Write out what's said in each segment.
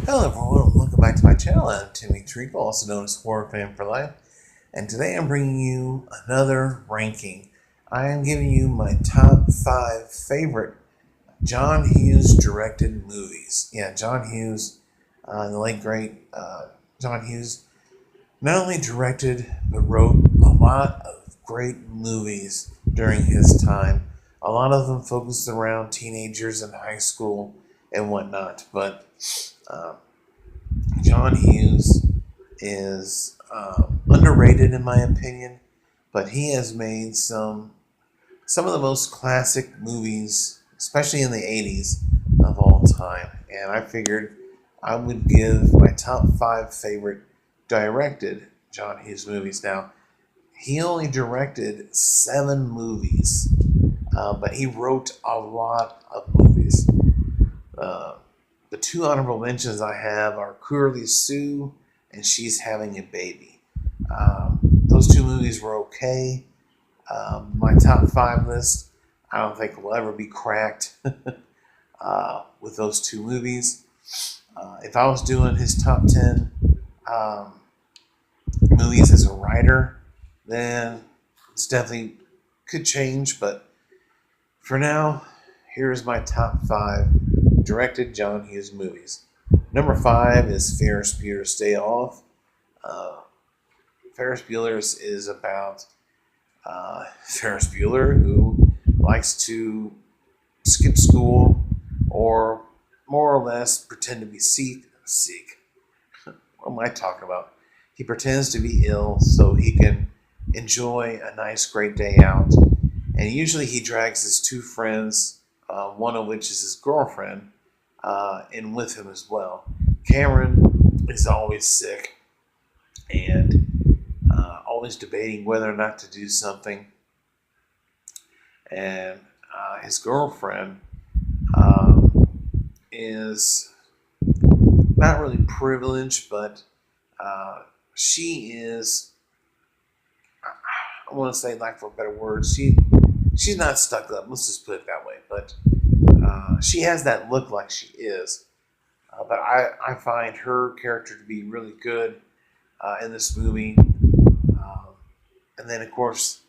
Hello everyone, and welcome back to my channel. I'm Timmy Treacle, also known as Horror Fan for Life, and today I'm bringing you another ranking. I am giving you my top 5 favorite John Hughes directed movies. Yeah, John Hughes, the late great John Hughes, not only directed but wrote a lot of great movies during his time. A lot of them focused around teenagers in high school and whatnot, but uh, John Hughes is underrated in my opinion, but he has made some of the most classic movies, especially in the 80s, of all time. And I figured I would give my top 5 favorite directed John Hughes movies. Now, he only directed 7 movies, but he wrote a lot of movies. Uh, the 2 honorable mentions I have are Curly Sue and She's Having a Baby. Those 2 movies were okay. My top 5 list, I don't think will ever be cracked with those 2 movies. If I was doing his top 10 um, movies as a writer, then it's definitely could change. But for now, here's my top 5 directed John Hughes movies. Number 5 is Ferris Bueller's Day Off. Uh, Ferris Bueller's is about Ferris Bueller, who likes to skip school or more or less pretend to be sick. What am I talking about? He pretends to be ill so he can enjoy a nice, great day out. And usually he drags his 2 friends, one of which is his girlfriend, in with him as well. Cameron is always sick and always debating whether or not to do something. And his girlfriend is not really privileged, but she is, I want to say, like for better words, she's not stuck up. Let's just put it that way. But she has that look like she is. But I find her character to be really good in this movie. And then, of course,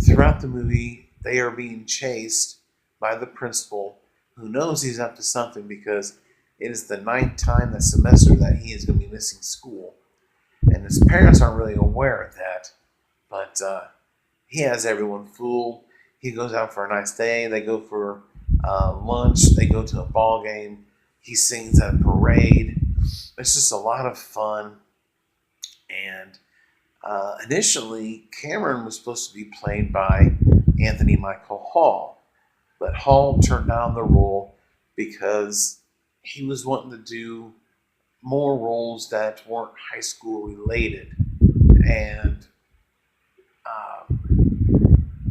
throughout the movie, they are being chased by the principal, who knows he's up to something because it is the 9th time that semester that he is going to be missing school. And his parents aren't really aware of that, but he has everyone fooled. He goes out for a nice day. They go for lunch. They go to a ball game. He sings at a parade. It's just a lot of fun. And initially, Cameron was supposed to be played by Anthony Michael Hall, but Hall turned down the role because he was wanting to do more roles that weren't high school related. And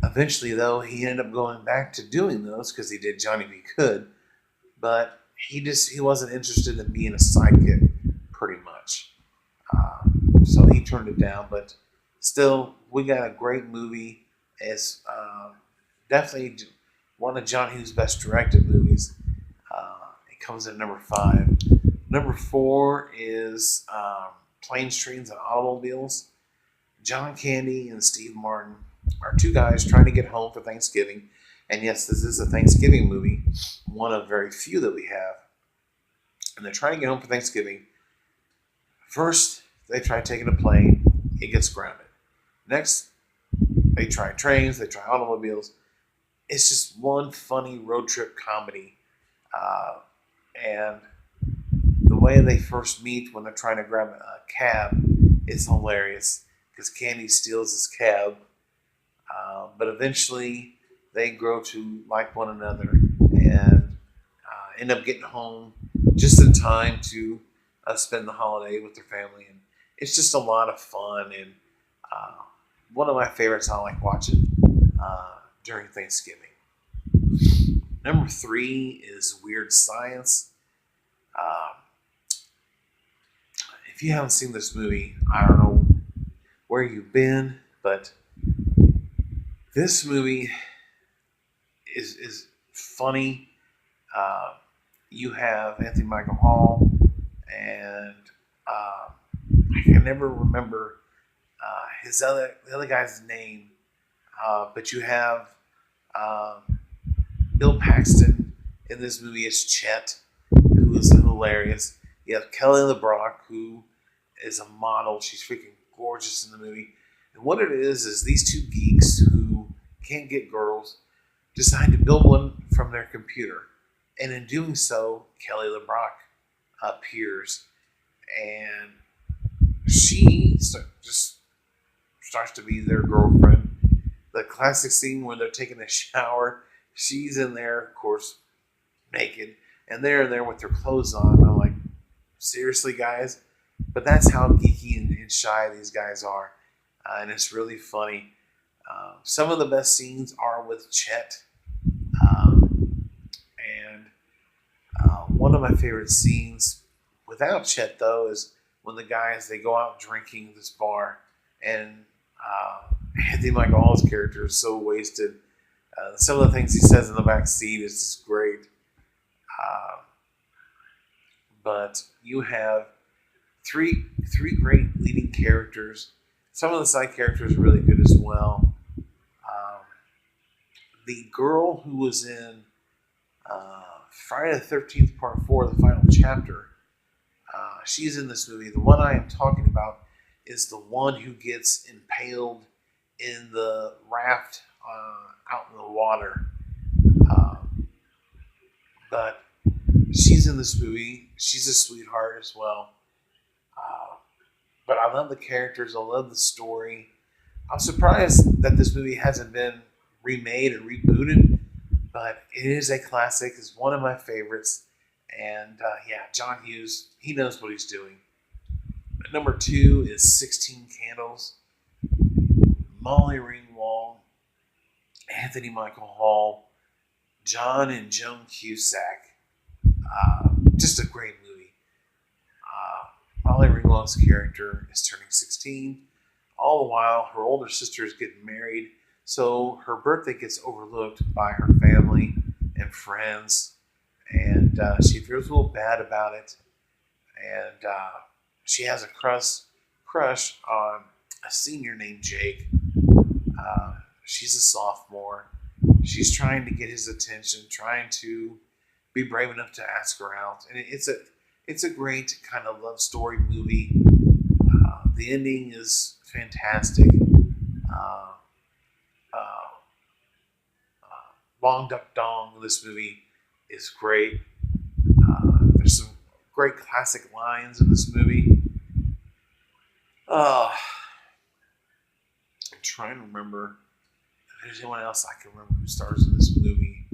eventually, though, he ended up going back to doing those because he did Johnny Be Good, but he wasn't interested in being a sidekick, pretty much. So he turned it down, but still, we got a great movie. It's definitely one of John Hughes' best directed movies. It comes in number 5. Number 4 is Planes, Trains, and Automobiles. John Candy and Steve Martin are 2 guys trying to get home for Thanksgiving. And yes, this is a Thanksgiving movie, one of very few that we have. And they're trying to get home for Thanksgiving. First, they try taking a plane. It gets grounded. Next, they try trains. They try automobiles. It's just one funny road trip comedy. And the way they first meet when they're trying to grab a cab is hilarious because Candy steals his cab. But eventually, they grow to like one another and end up getting home just in time to spend the holiday with their family. And it's just a lot of fun and one of my favorites I like watching during Thanksgiving. Number 3 is Weird Science. Um, if you haven't seen this movie, I don't know where you've been, but this movie is funny. You have Anthony Michael Hall can never remember the other guy's name, but you have Bill Paxton in this movie as Chet, who is hilarious. You have Kelly LeBrock, who is a model. She's freaking gorgeous in the movie. And what it is these two geeks who can't get girls decide to build one from their computer. And in doing so, Kelly LeBrock appears. And she just starts to be their girlfriend. The classic scene where they're taking a shower, she's in there, of course, naked. And they're in there with their clothes on. I'm like, seriously, guys? But that's how geeky and shy these guys are. And it's really funny. Some of the best scenes are with Chet. And one of my favorite scenes without Chet, though, is when the guys, they go out drinking at this bar. And Anthony Michael Hall's character is so wasted. Some of the things he says in the back seat is just great. But you have three great leading characters. Some of the side characters are really good as well. The girl who was in Friday the 13th Part 4, the final chapter, she's in this movie. The one I am talking about is the one who gets impaled in the raft out in the water. But she's in this movie. She's a sweetheart as well. But I love the characters. I love the story. I'm surprised that this movie hasn't been remade or rebooted, but it is a classic. It's one of my favorites. And John Hughes, he knows what he's doing. Number 2 is 16 Candles. Molly Ringwald, Anthony Michael Hall, John and Joan Cusack. Just a great movie. Molly Ringwald's character is turning 16. All the while, her older sister is getting married, so her birthday gets overlooked by her family and friends, and she feels a little bad about it. And she has a crush on a senior named Jake. She's a sophomore. She's trying to get his attention, trying to be brave enough to ask her out, and it's a great kind of love story movie. The ending is fantastic. Long Duck Dong, this movie is great. There's some great classic lines in this movie. I'm trying to remember if there's anyone else I can remember who stars in this movie.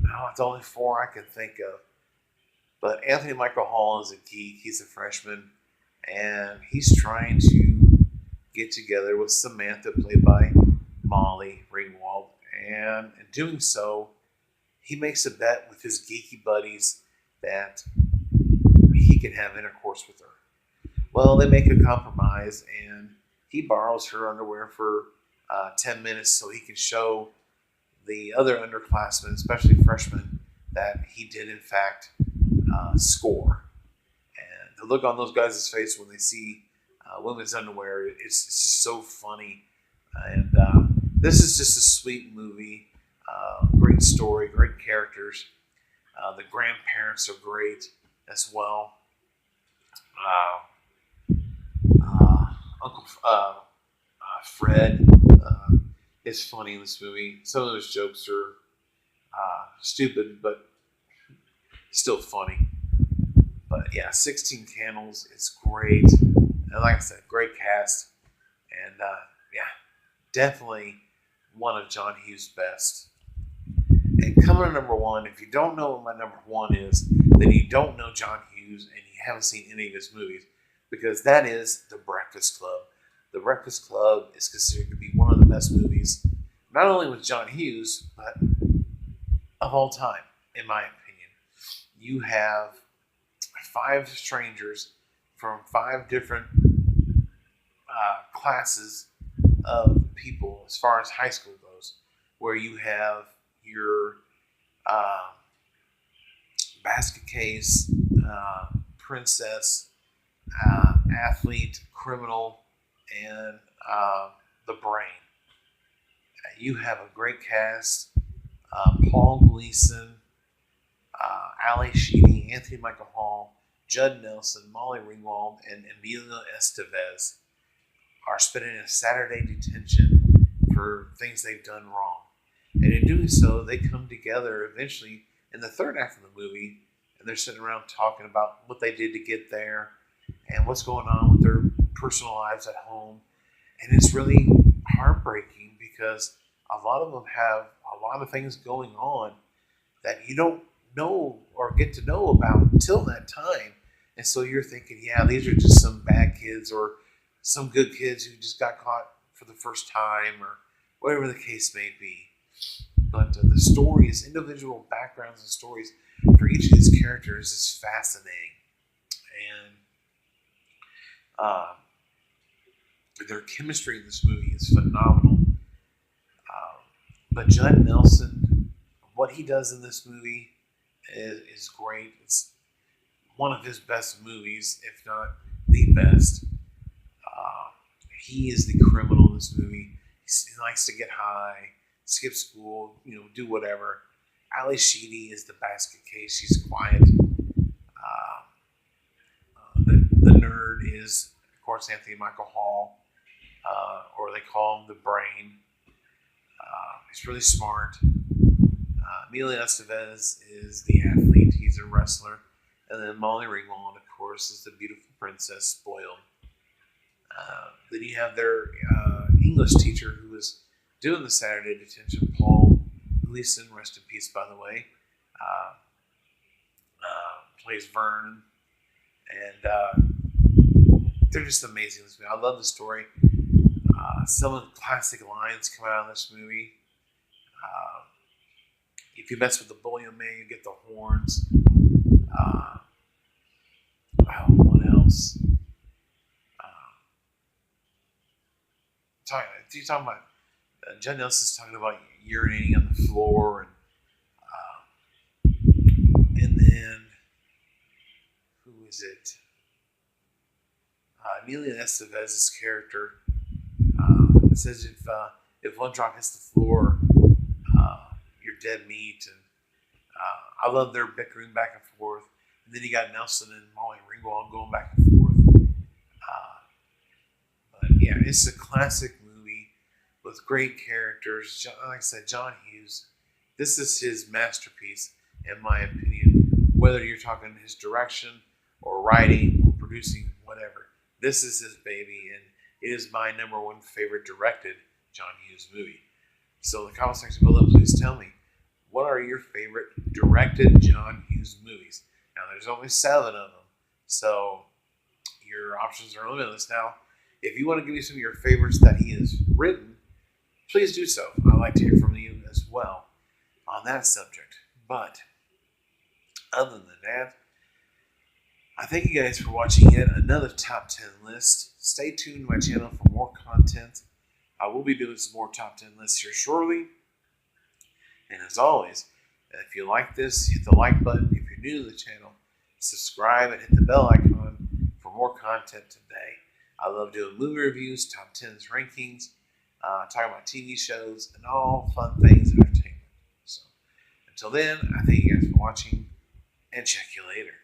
No, it's only 4 I can think of. But Anthony Michael Hall is a geek. He's a freshman. And he's trying to get together with Samantha, played by Molly Ringwald. And in doing so, he makes a bet with his geeky buddies that he can have intercourse with her. Well, they make a compromise, and he borrows her underwear for 10 minutes so he can show the other underclassmen, especially freshmen, that he did in fact score. And the look on those guys' face when they see women's underwear, it's just so funny. And this is just a sweet movie. Great story, great characters. The grandparents are great as well. Uncle Fred is funny in this movie. Some of those jokes are stupid, but still funny. But yeah, 16 Candles is great. And like I said, great cast. And definitely one of John Hughes' best. And coming to number 1, if you don't know what my number 1 is, then you don't know John Hughes and you haven't seen any of his movies, because that is The Breakfast Club. The Breakfast Club is considered to be one of the best movies, not only with John Hughes, but of all time, in my opinion. You have 5 strangers from 5 different classes of people as far as high school goes, where you have your basket case, princess, athlete, criminal, and the brain. You have a great cast. Paul Gleason, Ali Sheedy, Anthony Michael Hall, Judd Nelson, Molly Ringwald, and Emilio Estevez are spending a Saturday detention for things they've done wrong. And in doing so, they come together eventually in the third act of the movie, and they're sitting around talking about what they did to get there and what's going on with their personal lives at home. And it's really heartbreaking because a lot of them have a lot of things going on that you don't know or get to know about until that time. And so you're thinking, yeah, these are just some bad kids or some good kids who just got caught for the first time or whatever the case may be. But the stories, individual backgrounds and stories for each of these characters is fascinating. And their chemistry in this movie is phenomenal. But Judd Nelson, what he does in this movie is great. It's one of his best movies, if not the best. He is the criminal in this movie. He likes to get high, skip school, do whatever. Ali Sheedy is the basket case. She's quiet. The nerd is, of course, Anthony Michael Hall, or they call him the brain. He's really smart. Emilio Estevez is the athlete. He's a wrestler. And then Molly Ringwald, of course, is the beautiful princess, spoiled. Then you have their English teacher who was doing the Saturday detention, Paul Gleason, rest in peace, by the way, plays Vern. And they're just amazing in this movie. I love the story. Some of the classic lines come out of this movie. If you mess with the bullion man, you get the horns. What else? You're talking about Judd Nelson's talking about urinating on the floor, and then who is it? Emilio Estevez's character says if one drop hits the floor, you're dead meat, and I love their bickering back and forth. And then you got Nelson and Molly Ringwald going back and forth. But yeah, it's a classic movie with great characters. Like I said, John Hughes. This is his masterpiece, in my opinion. Whether you're talking his direction or writing or producing, whatever, this is his baby, and it is my number one favorite directed John Hughes movie. So in the comment section below, please tell me, what are your favorite directed John Hughes movies? Now, there's only 7 of them, so your options are limitless. Now, if you want to give me some of your favorites that he has written, please do so. I'd like to hear from you as well on that subject. But other than that, I thank you guys for watching yet another top 10 list. Stay tuned to my channel for more content. I will be doing some more top 10 lists here shortly. And as always, if you like this, hit the like button. If you're new to the channel, subscribe and hit the bell icon for more content today. I love doing movie reviews, top 10s, rankings, talking about TV shows, and all fun things in entertainment. So until then, I thank you guys for watching, and check you later.